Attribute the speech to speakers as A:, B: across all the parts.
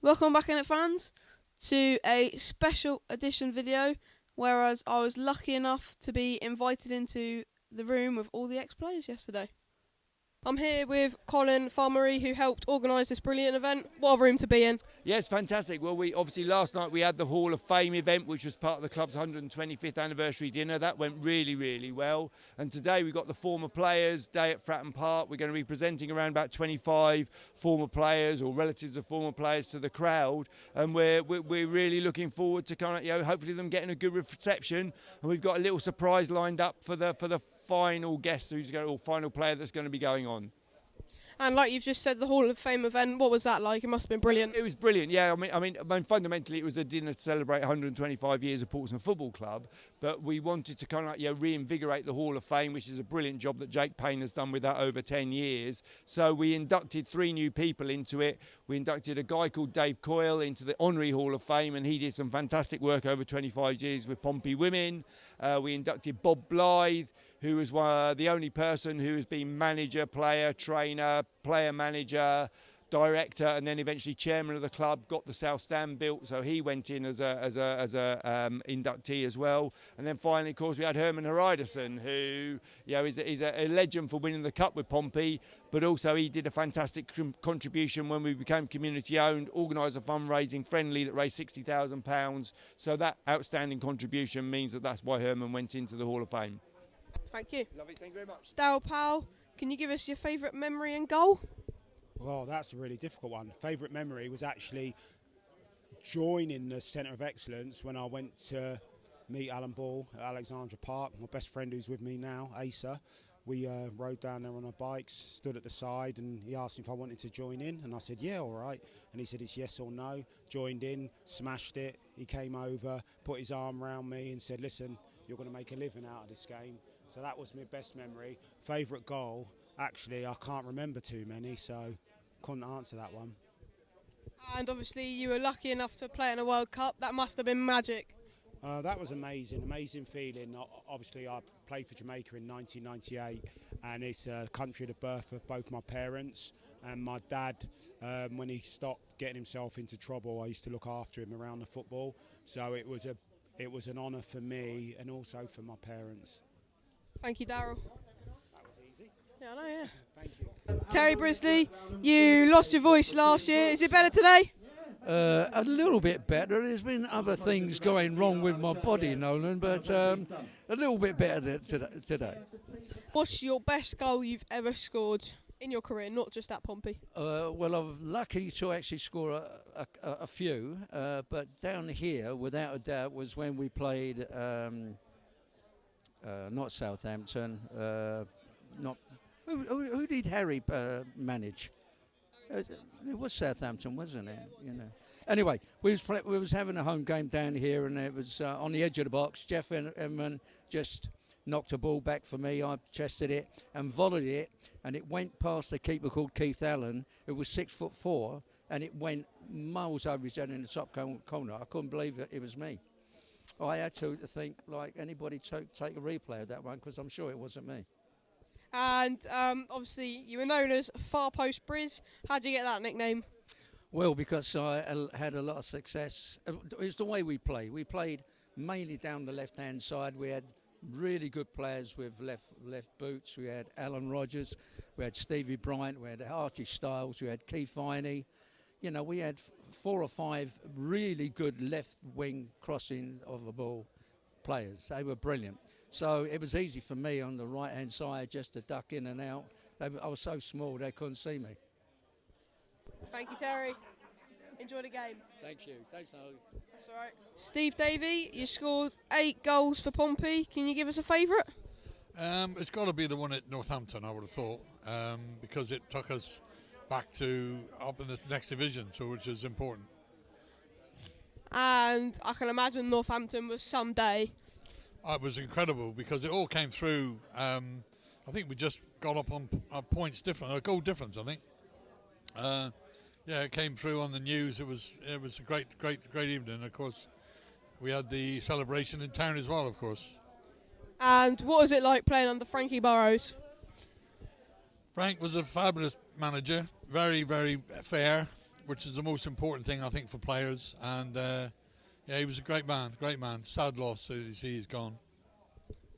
A: Welcome back, Innit fans, to a special edition video, whereas I was lucky enough to be invited into the room with all the ex-players yesterday. I'm here with Colin Sullivan, who helped organise this brilliant event. What a room to be in.
B: Yes, fantastic. Well, last night we had the Hall of Fame event, which was part of the club's 125th anniversary dinner. That went really, really well. And today we've got the former players day at Fratton Park. We're going to be presenting around about 25 former players or relatives of former players to the crowd. And we're really looking forward to hopefully them getting a good reception. And we've got a little surprise lined up for the final guest final player that's going to be going on.
A: And like you've just said, the Hall of Fame event, what was that like? It must have been brilliant.
B: It was brilliant, yeah. I mean, fundamentally, it was a dinner to celebrate 125 years of Portsmouth Football Club. But we wanted to reinvigorate the Hall of Fame, which is a brilliant job that Jake Payne has done with that over 10 years. So we inducted 3 new people into it. We inducted a guy called Dave Coyle into the Honorary Hall of Fame, and he did some fantastic work over 25 years with Pompey women. We inducted Bob Blythe, who was the only person who has been manager, player, trainer, player manager, director, and then eventually chairman of the club, got the South Stand built, so he went in as a inductee as well. And then finally, of course, we had Herman Hreiderson, who is a legend for winning the cup with Pompey, but also he did a fantastic contribution when we became community owned, organised a fundraising friendly that raised £60,000. So that outstanding contribution means that's why Herman went into the Hall of Fame.
A: Thank you.
B: Lovely, thank you very much.
A: Darryl Powell, can you give us your favourite memory and goal?
C: Well, that's a really difficult one. Favourite memory was actually joining the Centre of Excellence when I went to meet Alan Ball at Alexandra Park. My best friend who's with me now, Asa. We rode down there on our bikes, stood at the side, and he asked me if I wanted to join in, and I said, yeah, all right. And he said, it's yes or no. Joined in, smashed it. He came over, put his arm around me and said, listen, you're going to make a living out of this game. So that was my best memory. Favourite goal, actually, I can't remember too many, so couldn't answer that one.
A: And obviously you were lucky enough to play in a World Cup. That must have been magic.
C: That was amazing feeling. Obviously, I played for Jamaica in 1998, and it's a country of the birth of both my parents. And my dad, when he stopped getting himself into trouble, I used to look after him around the football. So it was an honour for me and also for my parents.
A: Thank you, Darryl.
C: That was easy.
A: Yeah, I know, yeah.
C: Thank you.
A: Terry Brisley, you lost your voice last year. Is it better today?
D: A little bit better. There's been other things going wrong with my body, Nolan, but a little bit better today.
A: What's your best goal you've ever scored in your career, not just at Pompey?
D: Well, I'm lucky to actually score a few, but down here, without a doubt, was when we played not Southampton. Who did Harry manage? It was Southampton, wasn't it? Anyway, we was having a home game down here, and it was on the edge of the box. Jeff Edmund just knocked a ball back for me. I chested it and volleyed it, and it went past a keeper called Keith Allen, who was 6'4", and it went miles over his head in the top corner. I couldn't believe it was me. I had to think, like anybody, take a replay of that one, because I'm sure it wasn't me.
A: And obviously you were known as Far Post Briz. How'd you get that nickname?
D: Well, because I had a lot of success. It's the way we played. We played mainly down the left-hand side. We had really good players with left boots. We had Alan Rogers, we had Stevie Bryant, we had Archie Styles, we had Keith Viney. We had 4 or 5 really good left-wing crossing of the ball players. They were brilliant. So it was easy for me on the right-hand side just to duck in and out. I was so small they couldn't see me.
A: Thank you, Terry. Enjoy the game.
D: Thank you. Thanks, Noel.
A: That's all right. Steve Davey, you scored 8 goals for Pompey. Can you give us a favourite?
E: It's got to be the one at Northampton, I would have thought, because it took us back to up in this next division, which is important.
A: And I can imagine Northampton was some day.
E: It was incredible because it all came through. I think we just got up on points different, a goal difference, I think. It came through on the news. It was a great evening. Of course, we had the celebration in town as well, of course.
A: And what was it like playing under Frankie Burrows?
E: Frank was a fabulous manager, very, very fair. which is the most important thing, I think, for players. And yeah, he was a great man, great man. Sad loss to see he's gone.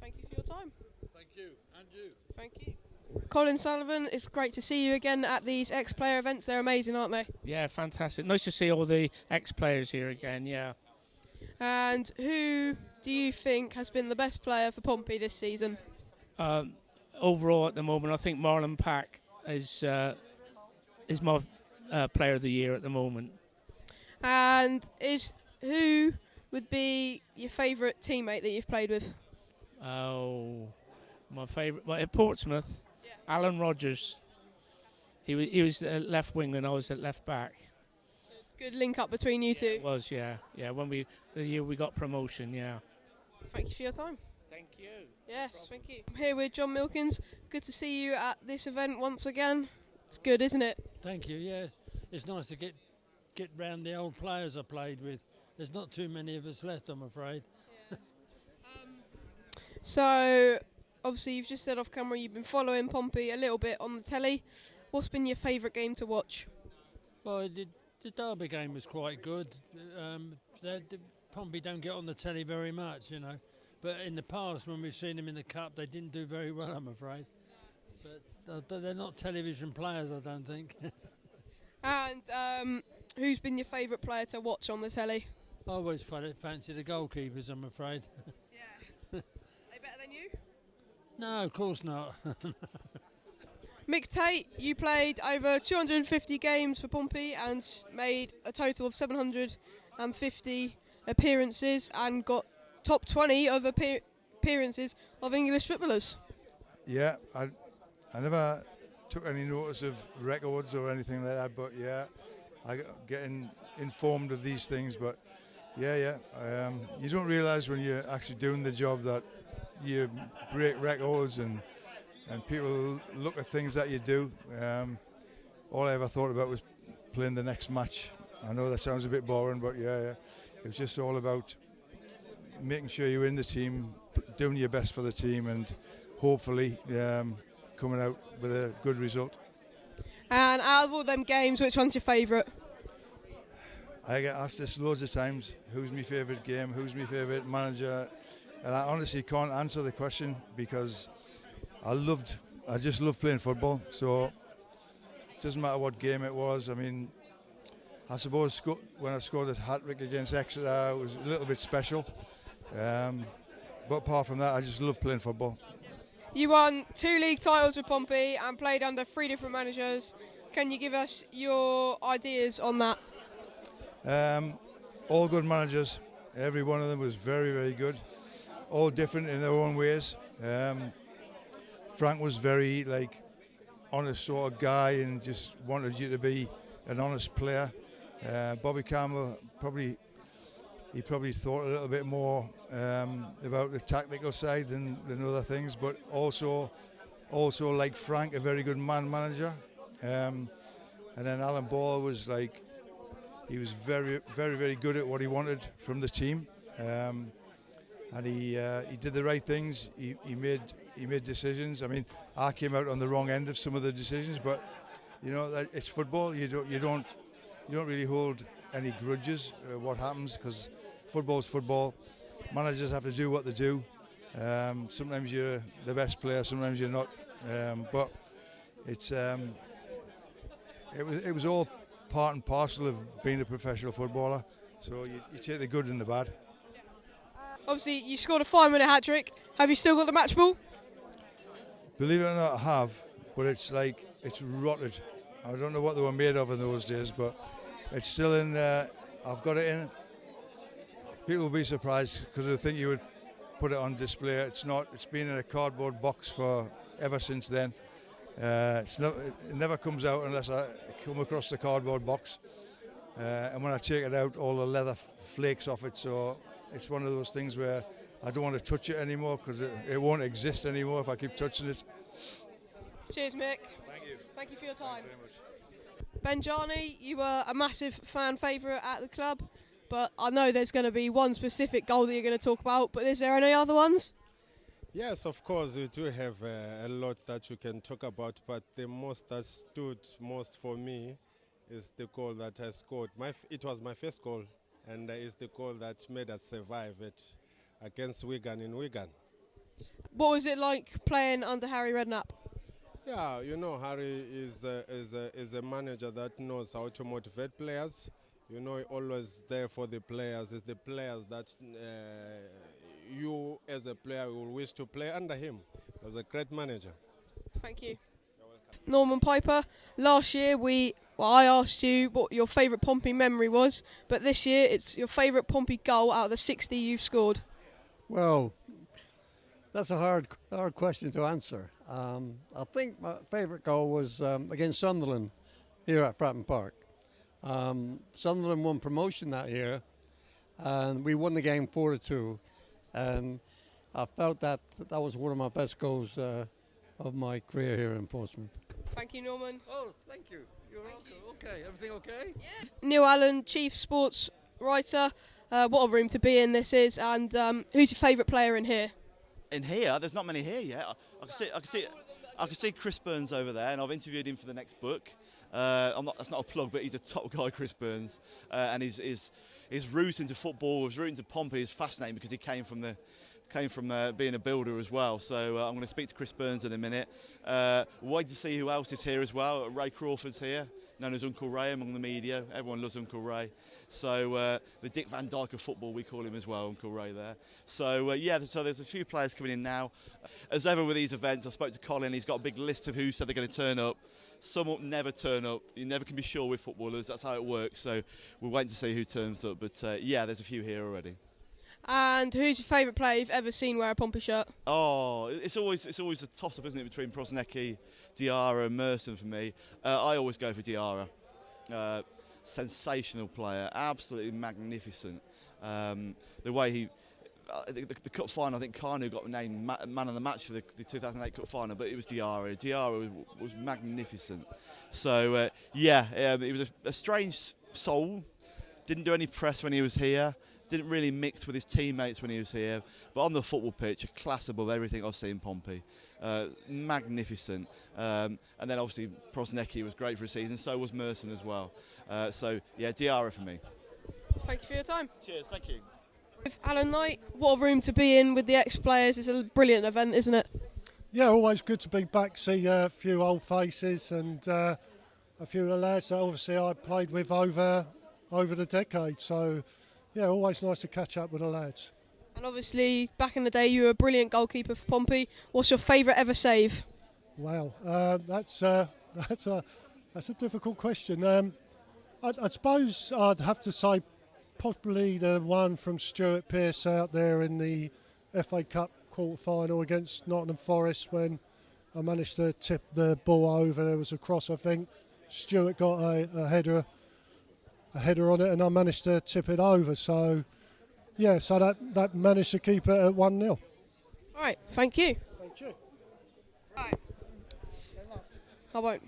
A: Thank you for your time.
E: Thank you, and you.
A: Thank you. Colin Sullivan, it's great to see you again at these ex-player events. They're amazing, aren't they?
F: Yeah, fantastic. Nice to see all the ex-players here again, yeah.
A: And who do you think has been the best player for Pompey this season?
F: Overall, at the moment, I think Marlon Pack is my player of the year at the moment.
A: And who would be your favourite teammate that you've played with?
F: Oh, my favourite. Well, at Portsmouth, Alan Rogers. He was at left wing and I was at left back.
A: Good link up between you two.
F: It was, yeah. When the year we got promotion, yeah.
A: Thank you for your time.
F: Thank you.
A: Yes, thank you. I'm here with John Milkins. Good to see you at this event once again. It's good, isn't it?
G: Thank you, yeah. It's nice to get round the old players I played with. There's not too many of us left, I'm afraid.
A: Yeah. So, obviously you've just said off camera you've been following Pompey a little bit on the telly. What's been your favourite game to watch?
G: Well, the Derby game was quite good. Pompey don't get on the telly very much, you know. But in the past, when we've seen them in the Cup, they didn't do very well, I'm afraid. But they're not television players, I don't think.
A: And who's been your favourite player to watch on the telly?
G: I always fancy the goalkeepers, I'm afraid.
A: Yeah. Are they better than you?
G: No, of course not.
A: Mick Tait, you played over 250 games for Pompey and made a total of 750 appearances and got top 20 of appearances of English footballers.
H: Yeah, I never took any notice of records or anything like that, but yeah, I getting informed of these things. But yeah, you don't realise when you're actually doing the job that you break records and people look at things that you do. All I ever thought about was playing the next match. I know that sounds a bit boring, but yeah, it was just all about making sure you're in the team, doing your best for the team, and hopefully coming out with a good result.
A: And out of all them games, which one's your favourite?
H: I get asked this loads of times, who's my favourite game, who's my favourite manager, and I honestly can't answer the question because I just love playing football, so it doesn't matter what game it was. I mean, I suppose when I scored a hat-trick against Exeter, it was a little bit special. But apart from that, I just love playing football.
A: You won 2 league titles with Pompey and played under 3 different managers. Can you give us your ideas on that?
H: All good managers. Every one of them was very, very good. All different in their own ways. Frank was very honest sort of guy and just wanted you to be an honest player. Bobby Campbell probably thought a little bit more about the tactical side than other things, but also like Frank, a very good man manager. And then Alan Ball was he was very, very, very good at what he wanted from the team. And he did the right things. He made decisions. I mean, I came out on the wrong end of some of the decisions, but you know that it's football. You don't really hold any grudges what happens, because football's football. Managers have to do what they do. Sometimes you're the best player, sometimes you're not. But it was all part and parcel of being a professional footballer. So you take the good and the bad.
A: Obviously, you scored a 5-minute hat-trick. Have you still got the match ball?
H: Believe it or not, I have, but it's rotted. I don't know what they were made of in those days, but it's still in. I've got it in. People will be surprised because they think you would put it on display. It's not. It's been in a cardboard box for ever since then. It never comes out unless I come across the cardboard box. And when I take it out, all the leather flakes off it. So it's one of those things where I don't want to touch it anymore because it won't exist anymore if I keep touching it.
A: Cheers, Mick.
H: Thank you.
A: Thank you for your time.
H: Thank you very much.
A: Benjani, you were a massive fan favourite at the club, but I know there's going to be one specific goal that you're going to talk about, but is there any other ones?
I: Yes, of course, we do have a lot that you can talk about, but the most that stood most for me is the goal that I scored. It was my first goal, and it's the goal that made us survive it against Wigan in Wigan.
A: What was it like playing under Harry Redknapp?
I: Yeah, you know, Harry is a manager that knows how to motivate players. You know, always there for the players. It's the players that you as a player will wish to play under him. He was a great manager.
A: Thank you. Norman Piper, last year I asked you what your favourite Pompey memory was, but this year it's your favourite Pompey goal out of the 60 you've scored.
J: Well, that's a hard question to answer. I think my favourite goal was against Sunderland here at Fratton Park. Sunderland won promotion that year, and we won the game 4-2. And I felt that was one of my best goals of my career here in Portsmouth.
A: Thank you, Norman.
J: Oh, thank you. You're okay. Everything okay?
A: Yeah. Neil Allen, Chief Sports Writer. What a room to be in this is. And who's your favourite player in here?
K: In here, there's not many here yet. I can see Chris Burns over there, and I've interviewed him for the next book. That's not a plug, but he's a top guy, Chris Burns, and his route into football, his route into Pompey is fascinating because he came from being a builder as well. So I'm going to speak to Chris Burns in a minute. Wait to see who else is here as well. Ray Crawford's here, known as Uncle Ray among the media. Everyone loves Uncle Ray. So the Dick Van Dyke of football, we call him as well, Uncle Ray there. So so there's a few players coming in now. As ever with these events, I spoke to Colin. He's got a big list of who said they're going to turn up. Some will never turn up. You never can be sure with footballers. That's how it works. So we're waiting to see who turns up. But there's a few here already.
A: And who's your favourite player you've ever seen wear a Pompey shirt?
K: Oh, it's always a toss-up, isn't it, between Prosnecki, Diarra and Merson for me. I always go for Diarra. Sensational player, absolutely magnificent. The way he... the cup final, I think Kanu got named man of the match for the 2008 cup final, but it was Diarra. Diarra was magnificent. So, he was a strange soul. Didn't do any press when he was here. Didn't really mix with his teammates when he was here. But on the football pitch, a class above everything I've seen Pompey. Magnificent. And then obviously Prosnecki was great for a season. So was Merson as well. Diarra for me.
A: Thank you for your time.
K: Cheers, thank you.
A: With Alan Knight, what a room to be in with the ex-players. It's a brilliant event, isn't it?
L: Yeah, always good to be back, see a few old faces and a few of the lads that obviously I played with over the decade. So, yeah, always nice to catch up with the lads.
A: And obviously, back in the day, you were a brilliant goalkeeper for Pompey. What's your favourite ever save?
L: Wow, that's a difficult question. I suppose I'd have to say possibly the one from Stuart Pearce out there in the FA Cup quarter-final against Nottingham Forest when I managed to tip the ball over. There was a cross, I think. Stuart got a header on it and I managed to tip it over. So, yeah, so that managed to keep it at 1-0.
A: All right, thank you.
L: Thank you.
A: All right. I won't.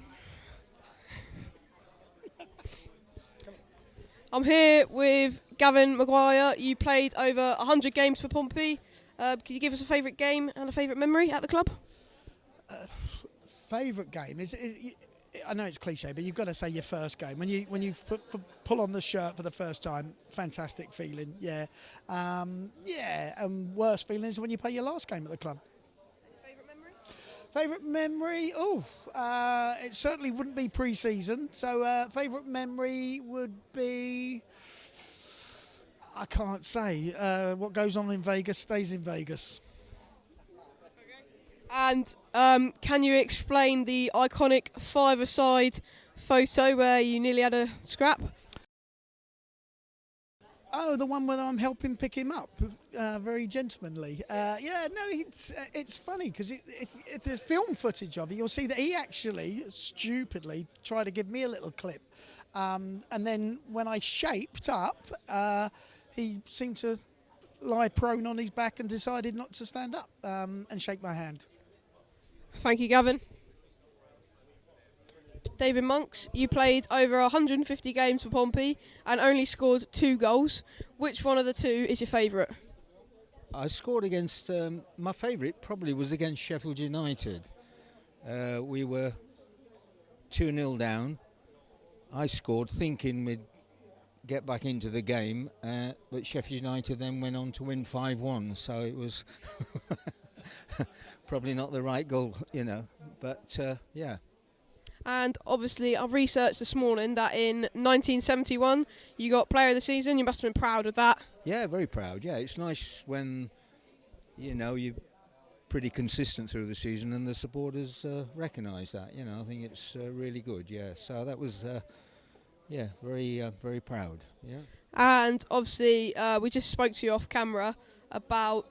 A: I'm here with Gavin Maguire. You played over 100 games for Pompey. Can you give us a favourite game and a favourite memory at the club?
M: Favourite game is I know it's cliche, but you've got to say your first game when you pull on the shirt for the first time. Fantastic feeling, yeah. And worst feeling is when you play your last game at the club.
A: Favourite memory?
M: Favourite memory? It certainly wouldn't be pre-season. So favourite memory would be, I can't say. What goes on in Vegas stays in Vegas.
A: And can you explain the iconic five-a-side photo where you nearly had a scrap?
M: Oh, the one where I'm helping pick him up, very gentlemanly. It's funny because if there's film footage of it, you'll see that he actually stupidly tried to give me a little clip, and then when I shaped up, he seemed to lie prone on his back and decided not to stand up and shake my hand.
A: Thank you, Gavin. David Monks, you played over 150 games for Pompey and only scored 2 goals. Which one of the 2 is your favourite?
N: I scored against, my favourite probably was against Sheffield United. We were 2-0 down I scored thinking we'd get back into the game, but Sheffield United then went on to win 5-1, so it was probably not the right goal, but yeah.
A: And obviously, I've researched this morning that in 1971 you got Player of the Season. You must have been proud of that.
N: Yeah, very proud. Yeah, it's nice when you're pretty consistent through the season and the supporters recognise that. I think it's really good. Yeah, so that was very proud. Yeah.
A: And obviously, we just spoke to you off camera about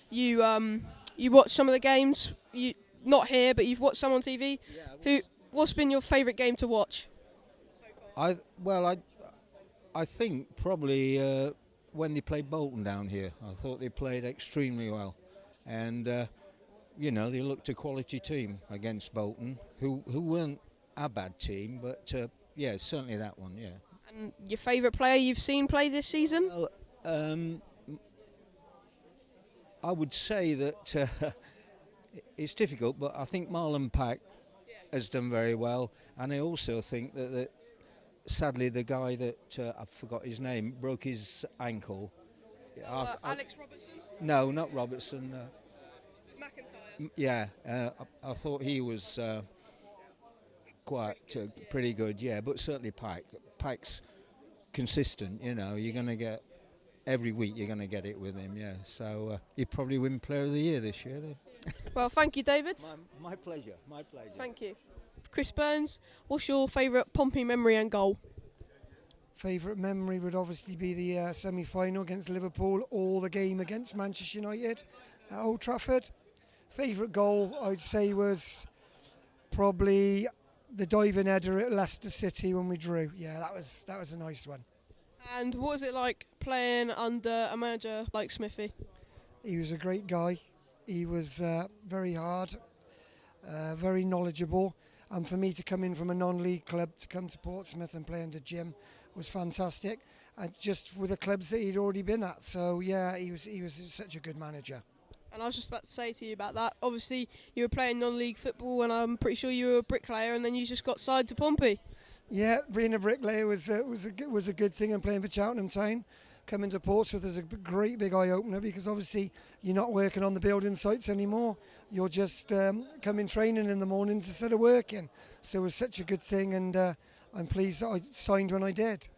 A: you watched some of the games. You not here, but you've watched some on TV. What's been your favourite game to watch?
N: I think probably when they played Bolton down here. I thought they played extremely well, and they looked a quality team against Bolton, who weren't a bad team, but yeah, certainly that one. Yeah.
A: And your favourite player you've seen play this season?
N: Well, I would say that it's difficult, but I think Marlon Pack has done very well, and I also think that sadly the guy that I forgot his name broke his ankle.
A: Alex Robertson?
N: No, not Robertson.
A: McIntyre.
N: Yeah, I thought he was quite pretty good. Yeah, but certainly Pack's consistent. You're going to get every week. You're going to get it with him. Yeah, so he'd probably win Player of the Year this year.
A: Well, thank you, David.
N: My pleasure. My pleasure.
A: Thank you. Chris Burns, what's your favourite Pompey memory and goal?
O: Favourite memory would obviously be the semi-final against Liverpool, or the game against Manchester United at Old Trafford. Favourite goal, I'd say, was probably the diving header at Leicester City when we drew. Yeah, that was a nice one.
A: And what was it like playing under a manager like Smithy?
O: He was a great guy. He was very hard, very knowledgeable. And for me to come in from a non-league club to come to Portsmouth and play under Jim was fantastic. And just with the clubs that he'd already been at. So yeah, he was such a good manager.
A: And I was just about to say to you about that. Obviously, you were playing non-league football, and I'm pretty sure you were a bricklayer, and then you just got signed to Pompey.
O: Yeah, being a bricklayer was a good thing, and playing for Cheltenham Town. Coming to Portsmouth is a great big eye-opener, because obviously you're not working on the building sites anymore. You're just coming training in the mornings instead of working. So it was such a good thing, and I'm pleased that I signed when I did.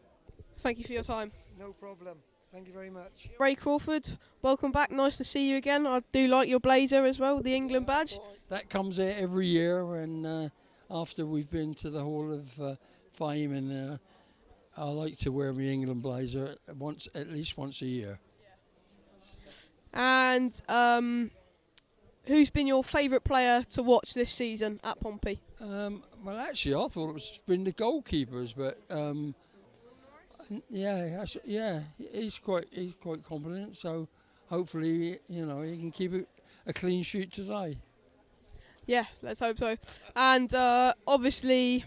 A: Thank you for your time.
O: No problem. Thank you very much.
A: Ray Crawford, welcome back. Nice to see you again. I do like your blazer as well, the England badge.
G: That comes out every year, and after we've been to the Hall of Fame, and I like to wear my England blazer at least once a year.
A: And who's been your favourite player to watch this season at Pompey?
G: Well, actually, I thought it's been the goalkeepers, but he's quite competent. So hopefully, he can keep a clean sheet today.
A: Yeah, let's hope so. And obviously,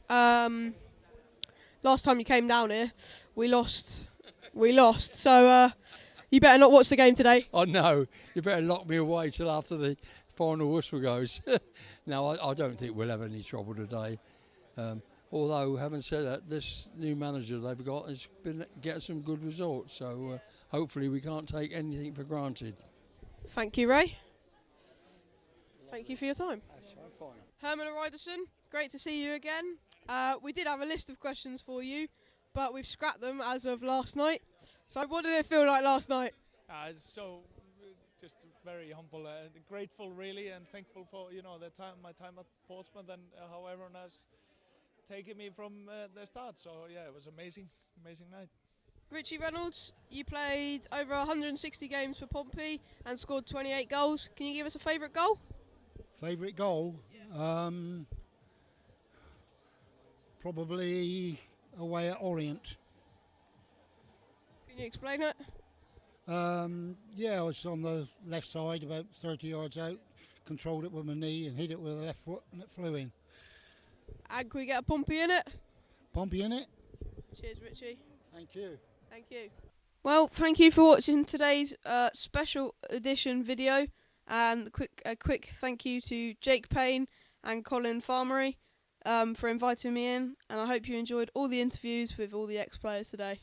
A: last time you came down here, we lost. So you better not watch the game today.
G: Oh no, you better lock me away till after the final whistle goes. No, I don't think we'll have any trouble today. Although, having said that, this new manager they've got has been getting some good results. So hopefully we can't take anything for granted.
A: Thank you, Ray. Thank you for your time. Herman Ryderson, great to see you again. We did have a list of questions for you, but we've scrapped them as of last night. So what did it feel like last night?
P: Just very humble, grateful really, and thankful for my time at Portsmouth, and how everyone has taken me from the start. So yeah, it was amazing night.
A: Richie Reynolds, you played over 160 games for Pompey and scored 28 goals. Can you give us a favourite goal?
Q: Favourite goal? Yeah. Probably away at Orient.
A: Can you explain it?
Q: I was on the left side, about 30 yards out, controlled it with my knee and hit it with the left foot, and it flew in.
A: And can we get a Pompey in it?
Q: Pompey in it?
A: Cheers, Richie.
Q: Thank you.
A: Thank you. Well, thank you for watching today's special edition video, and a quick thank you to Jake Payne and Colin Farmery. for inviting me in, and I hope you enjoyed all the interviews with all the ex-players today.